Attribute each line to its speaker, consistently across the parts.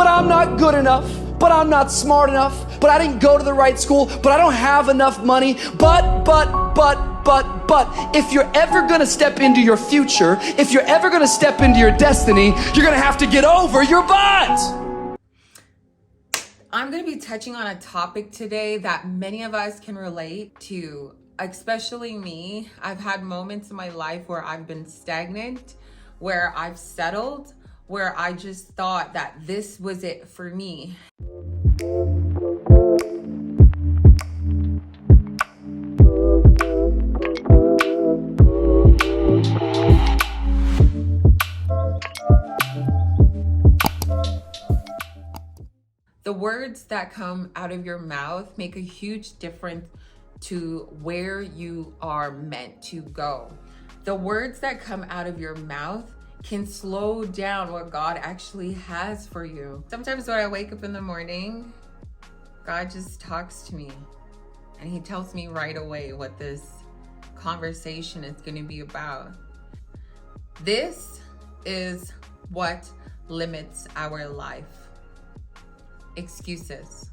Speaker 1: but I'm not good enough, but I'm not smart enough, but I didn't go to the right school, but I don't have enough money, but, if you're ever gonna step into your future, if you're ever gonna step into your destiny, you're gonna have to get over your butt.
Speaker 2: I'm gonna be touching on a topic today that many of us can relate to, especially me. I've had moments in my life where I've been stagnant, where I've settled, where I just thought that this was it for me. The words that come out of your mouth make a huge difference to where you are meant to go. The words that come out of your mouth can slow down what God actually has for you. Sometimes when I wake up in the morning, God just talks to me and he tells me right away what this conversation is going to be about. This is what limits our life. Excuses.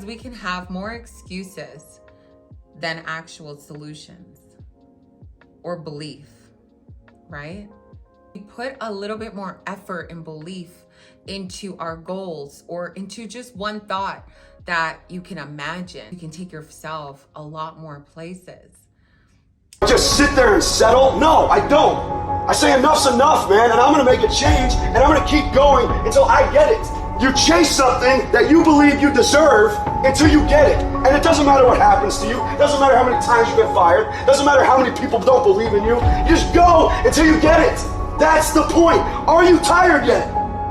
Speaker 2: We can have more excuses than actual solutions or belief, right? We put a little bit more effort and belief into our goals or into just one thought that you can imagine. You can take yourself a lot more places.
Speaker 3: Just sit there and settle? No, I don't. I say enough's enough, man, and I'm gonna make a change and I'm gonna keep going until I get it. You chase something that you believe you deserve until you get it. And it doesn't matter what happens to you. It doesn't matter how many times you get fired. It doesn't matter how many people don't believe in you. You just go until you get it. That's the point. Are you tired yet?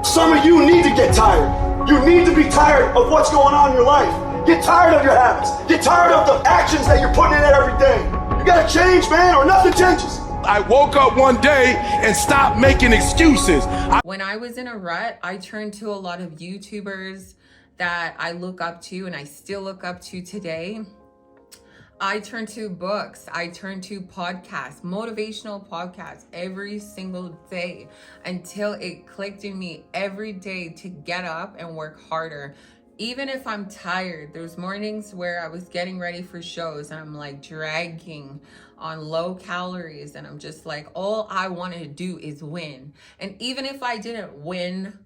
Speaker 3: Some of you need to get tired. You need to be tired of what's going on in your life. Get tired of your habits. Get tired of the actions that you're putting in every day. You gotta change, man, or nothing changes.
Speaker 4: I woke up one day and stopped making excuses.
Speaker 2: When I was in a rut, I turned to a lot of YouTubers that I look up to and I still look up to today. I turned to books, I turned to podcasts, motivational podcasts every single day until it clicked in me every day to get up and work harder. Even if I'm tired, there's mornings where I was getting ready for shows and I'm like dragging on low calories and I'm just like, all I want to do is win. And even if I didn't win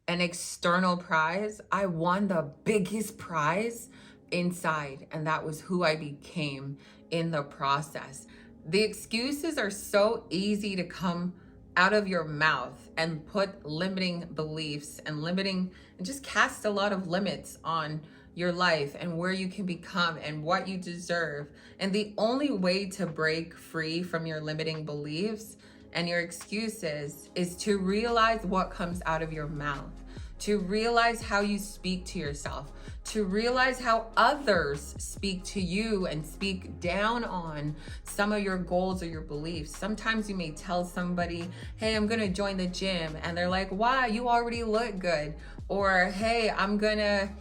Speaker 2: an external prize, I won the biggest prize inside, and that was who I became in the process. The excuses are so easy to come out of your mouth and put limiting beliefs and just cast a lot of limits on your life and where you can become and what you deserve. And the only way to break free from your limiting beliefs and your excuses is to realize what comes out of your mouth, to realize how you speak to yourself, to realize how others speak to you and speak down on some of your goals or your beliefs. Sometimes you may tell somebody, hey, I'm gonna join the gym, and they're like, wow, you already look good. Or, hey, I'm gonna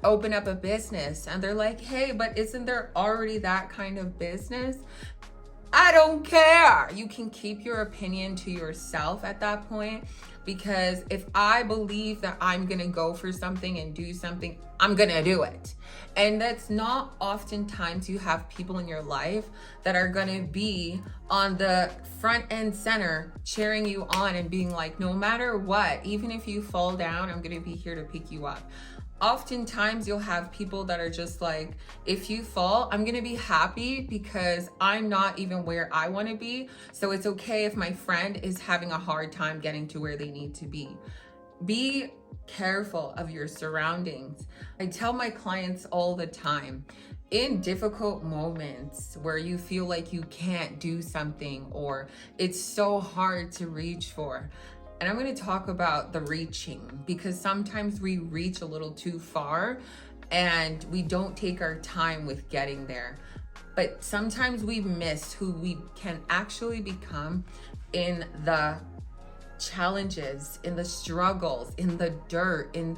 Speaker 2: open up a business, and they're like, hey, but isn't there already that kind of business? I don't care. You can keep your opinion to yourself at that point, because if I believe that I'm gonna go for something and do something, I'm gonna do it. And that's not oftentimes you have people in your life that are gonna be on the front and center cheering you on and being like, no matter what, even if you fall down, I'm gonna be here to pick you up. Oftentimes you'll have people that are just like, if you fall, I'm gonna be happy because I'm not even where I wanna be. So it's okay if my friend is having a hard time getting to where they need to be. Be careful of your surroundings. I tell my clients all the time, in difficult moments where you feel like you can't do something or it's so hard to reach for, and I'm going to talk about the reaching, because sometimes we reach a little too far and we don't take our time with getting there. But sometimes we miss who we can actually become in the challenges, in the struggles, in the dirt, in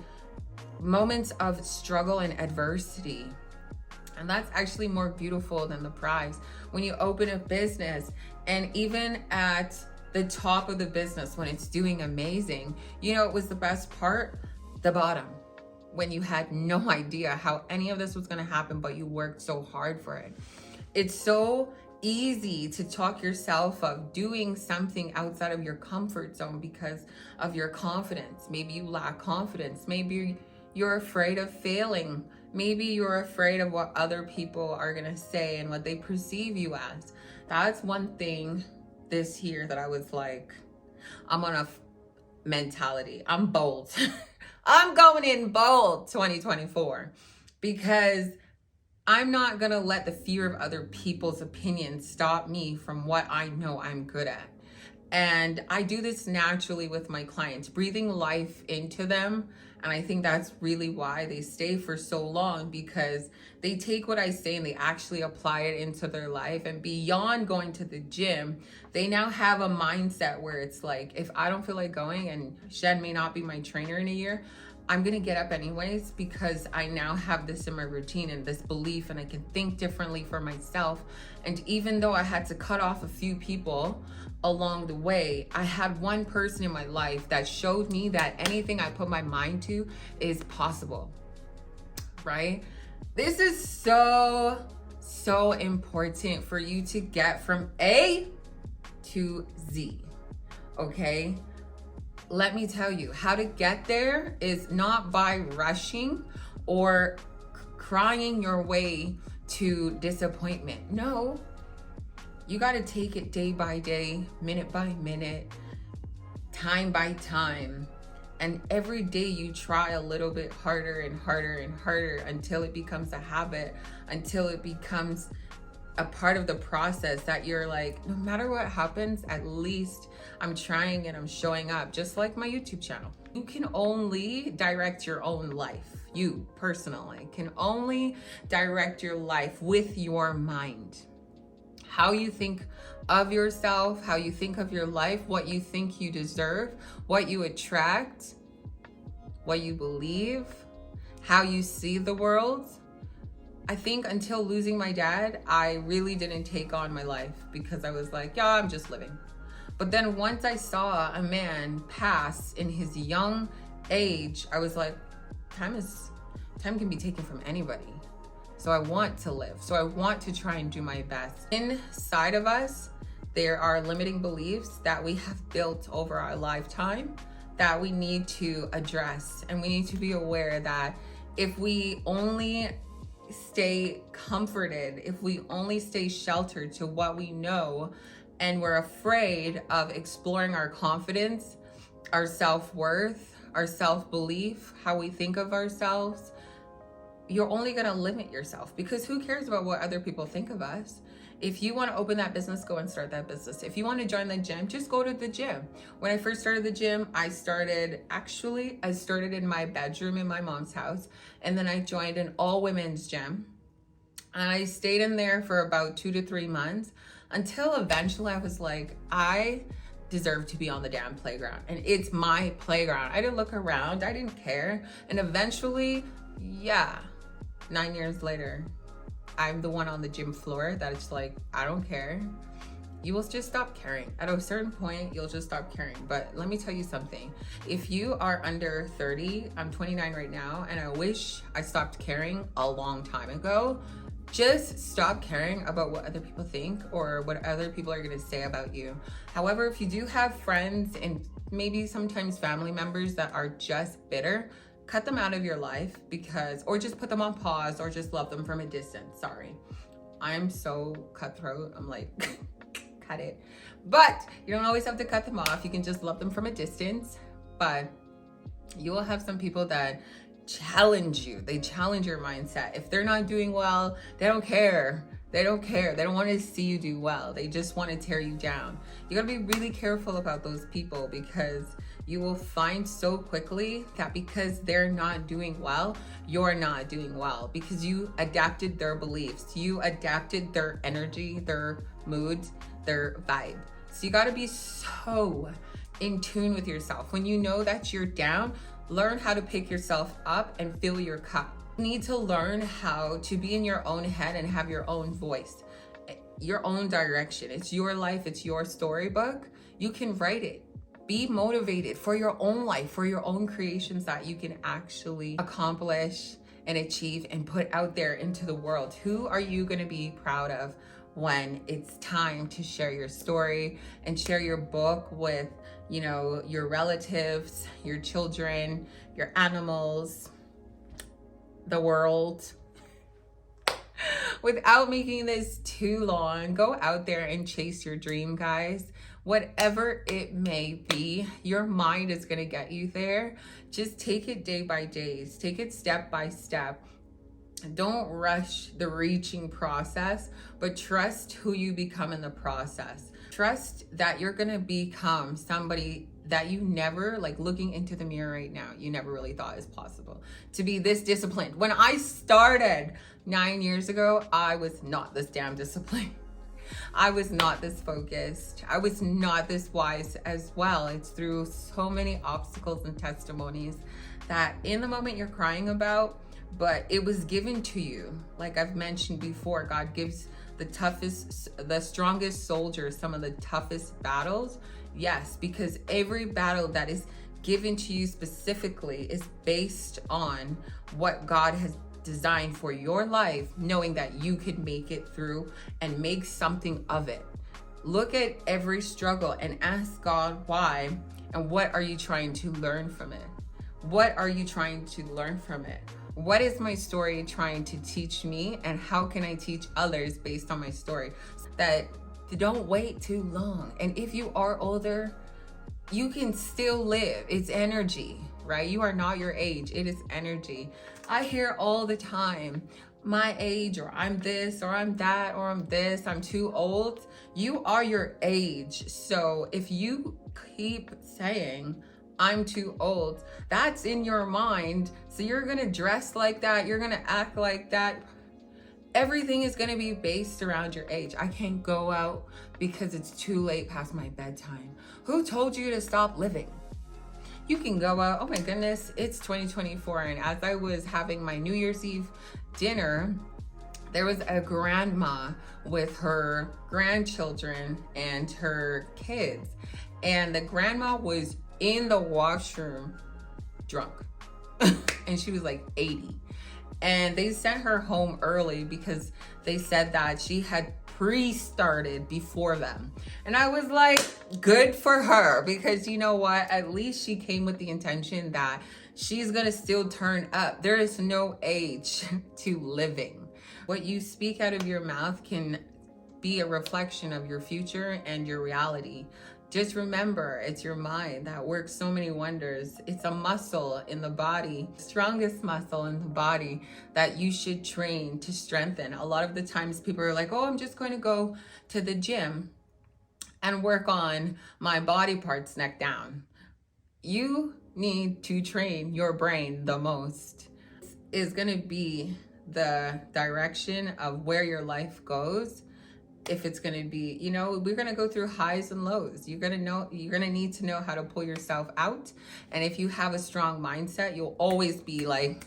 Speaker 2: moments of struggle and adversity. And that's actually more beautiful than the prize. When you open a business, and even at the top of the business, when it's doing amazing. You know, it was the best part, the bottom, when you had no idea how any of this was going to happen, but you worked so hard for it. It's so easy to talk yourself of doing something outside of your comfort zone because of your confidence. Maybe you lack confidence. Maybe you're afraid of failing. Maybe you're afraid of what other people are going to say and what they perceive you as. That's one thing this year that I was like, I'm on a mentality. I'm bold. I'm going in bold 2024 because I'm not going to let the fear of other people's opinions stop me from what I know I'm good at. And I do this naturally with my clients, breathing life into them. And I think that's really why they stay for so long, because they take what I say and they actually apply it into their life. And beyond going to the gym, they now have a mindset where it's like, if I don't feel like going, and Shen may not be my trainer in a year, I'm gonna get up anyways, because I now have this in my routine and this belief, and I can think differently for myself. And even though I had to cut off a few people along the way, I had one person in my life that showed me that anything I put my mind to is possible, right? This is so important for you to get from A to Z, okay? Let me tell you, how to get there is not by rushing or crying your way to disappointment. No, you got to take it day by day, minute by minute, time by time. And every day you try a little bit harder and harder and harder until it becomes a habit, until it becomes a part of the process that you're like, no matter what happens, at least I'm trying and I'm showing up, just like my YouTube channel. You can only direct your own life. You personally can only direct your life with your mind. How you think of yourself, how you think of your life, what you think you deserve, what you attract, what you believe, how you see the world. I think until losing my dad, I really didn't take on my life because I was like, yeah, I'm just living. But then once I saw a man pass in his young age, I was like, time can be taken from anybody. So I want to live. So I want to try and do my best. Inside of us, there are limiting beliefs that we have built over our lifetime that we need to address. And we need to be aware that if we only stay comforted, if we only stay sheltered to what we know, and we're afraid of exploring our confidence, our self-worth, our self-belief, how we think of ourselves, you're only going to limit yourself, because who cares about what other people think of us? If you want to open that business, go and start that business. If you want to join the gym, just go to the gym. When I first started the gym, I started in my bedroom in my mom's house, and then I joined an all women's gym. And I stayed in there for about 2 to 3 months until eventually I was like, I deserve to be on the damn playground, and it's my playground. I didn't look around, I didn't care. And eventually, 9 years later, I'm the one on the gym floor that it's like, I don't care. You will just stop caring. At a certain point, you'll just stop caring. But let me tell you something. If you are under 30, I'm 29 right now, and I wish I stopped caring a long time ago. Just stop caring about what other people think or what other people are going to say about you. However, if you do have friends and maybe sometimes family members that are just bitter, cut them out of your life, or just put them on pause, or just love them from a distance. Sorry, I'm so cutthroat. I'm like, cut it. But you don't always have to cut them off. You can just love them from a distance. But you will have some people that challenge you. They challenge your mindset. If they're not doing well, they don't care. They don't care. They don't want to see you do well. They just want to tear you down. You got to be really careful about those people, because you will find so quickly that because they're not doing well, you're not doing well, because you adapted their beliefs. You adapted their energy, their mood, their vibe. So you got to be so in tune with yourself. When you know that you're down, learn how to pick yourself up and fill your cup. You need to learn how to be in your own head and have your own voice, your own direction. It's your life, it's your storybook. You can write it. Be motivated for your own life, for your own creations that you can actually accomplish and achieve and put out there into the world. Who are you going to be proud of when it's time to share your story and share your book with, you know, your relatives, your children, your animals, the world? Without making this too long, go out there and chase your dream, guys. Whatever it may be, your mind is going to get you there. Just take it day by day. Take it step by step. Don't rush the reaching process, but trust who you become in the process. Trust that you're going to become somebody that you never, like looking into the mirror right now, you never really thought is possible to be this disciplined. When I started 9 years ago, I was not this damn disciplined. I was not this focused. I was not this wise as well. It's through so many obstacles and testimonies that in the moment you're crying about, but it was given to you. Like I've mentioned before, God gives the strongest soldiers some of the toughest battles. Yes, because every battle that is given to you specifically is based on what God has designed for your life, knowing that you could make it through and make something of it. Look at every struggle and ask God why, and what are you trying to learn from it? What are you trying to learn from it? What is my story trying to teach me, and how can I teach others based on my story? That don't wait too long. And if you are older, you can still live. It's energy, right? You are not your age. It is energy. I hear all the time, my age, or I'm this, or I'm that, or I'm this, I'm too old. You are your age. So if you keep saying, I'm too old, that's in your mind. So you're going to dress like that. You're going to act like that. Everything is going to be based around your age. I can't go out because it's too late past my bedtime. Who told you to stop living? You can go out. Oh my goodness, it's 2024. And as I was having my New Year's Eve dinner, there was a grandma with her grandchildren and her kids. And the grandma was in the washroom drunk. And she was like 80. And they sent her home early because they said that she had pre-started before them. And I was like, good for her, because you know what? At least she came with the intention that she's gonna still turn up. There is no age to living. What you speak out of your mouth can be a reflection of your future and your reality. Just remember, it's your mind that works so many wonders. It's a muscle in the body, strongest muscle in the body that you should train to strengthen. A lot of the times people are like, oh, I'm just going to go to the gym and work on my body parts neck down. You need to train your brain the most. Is going to be the direction of where your life goes. If it's going to be, you know, we're going to go through highs and lows. You're going to need to know how to pull yourself out. And if you have a strong mindset, you'll always be like,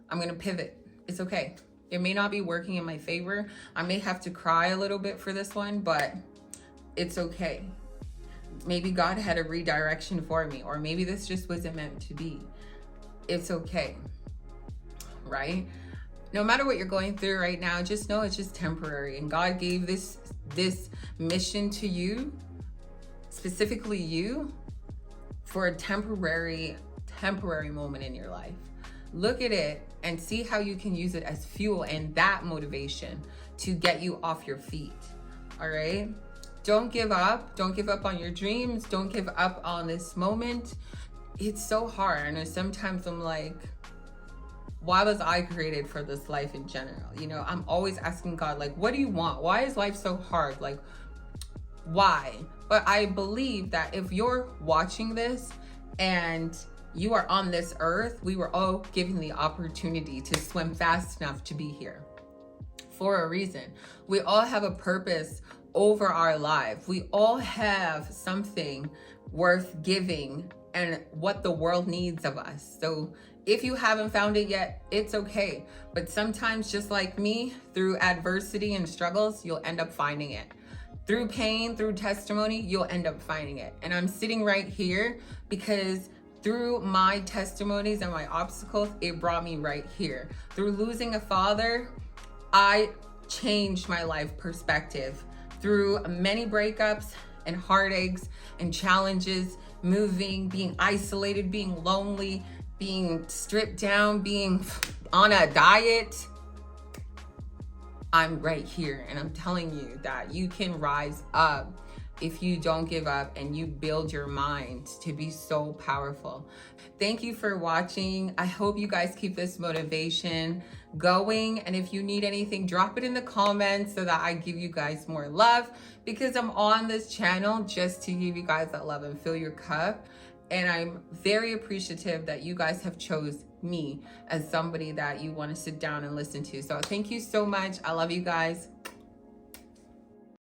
Speaker 2: I'm going to pivot. It's okay. It may not be working in my favor. I may have to cry a little bit for this one, but it's okay. Maybe God had a redirection for me, or maybe this just wasn't meant to be. It's okay, right? No matter what you're going through right now, just know it's just temporary. And God gave this mission to you, specifically you, for a temporary moment in your life. Look at it and see how you can use it as fuel and that motivation to get you off your feet. All right? Don't give up. Don't give up on your dreams. Don't give up on this moment. It's so hard. I know sometimes I'm like, why was I created for this life in general? You know, I'm always asking God, like, what do you want? Why is life so hard? Like, why? But I believe that if you're watching this and you are on this earth, we were all given the opportunity to swim fast enough to be here for a reason. We all have a purpose over our life. We all have something worth giving and what the world needs of us. So if you haven't found it yet, it's okay. But sometimes, just like me, through adversity and struggles, you'll end up finding it. through pain, through testimony, you'll end up finding it. And I'm sitting right here because through my testimonies and my obstacles, it brought me right here. Through losing a father, I changed my life perspective. Through many breakups and heartaches and challenges, moving, being isolated, being lonely, being stripped down, being on a diet, I'm right here. And I'm telling you that you can rise up if you don't give up and you build your mind to be so powerful. Thank you for watching. I hope you guys keep this motivation going. And if you need anything, drop it in the comments so that I give you guys more love, because I'm on this channel just to give you guys that love and fill your cup. And I'm very appreciative that you guys have chose me as somebody that you want to sit down and listen to. So thank you so much. I love you guys.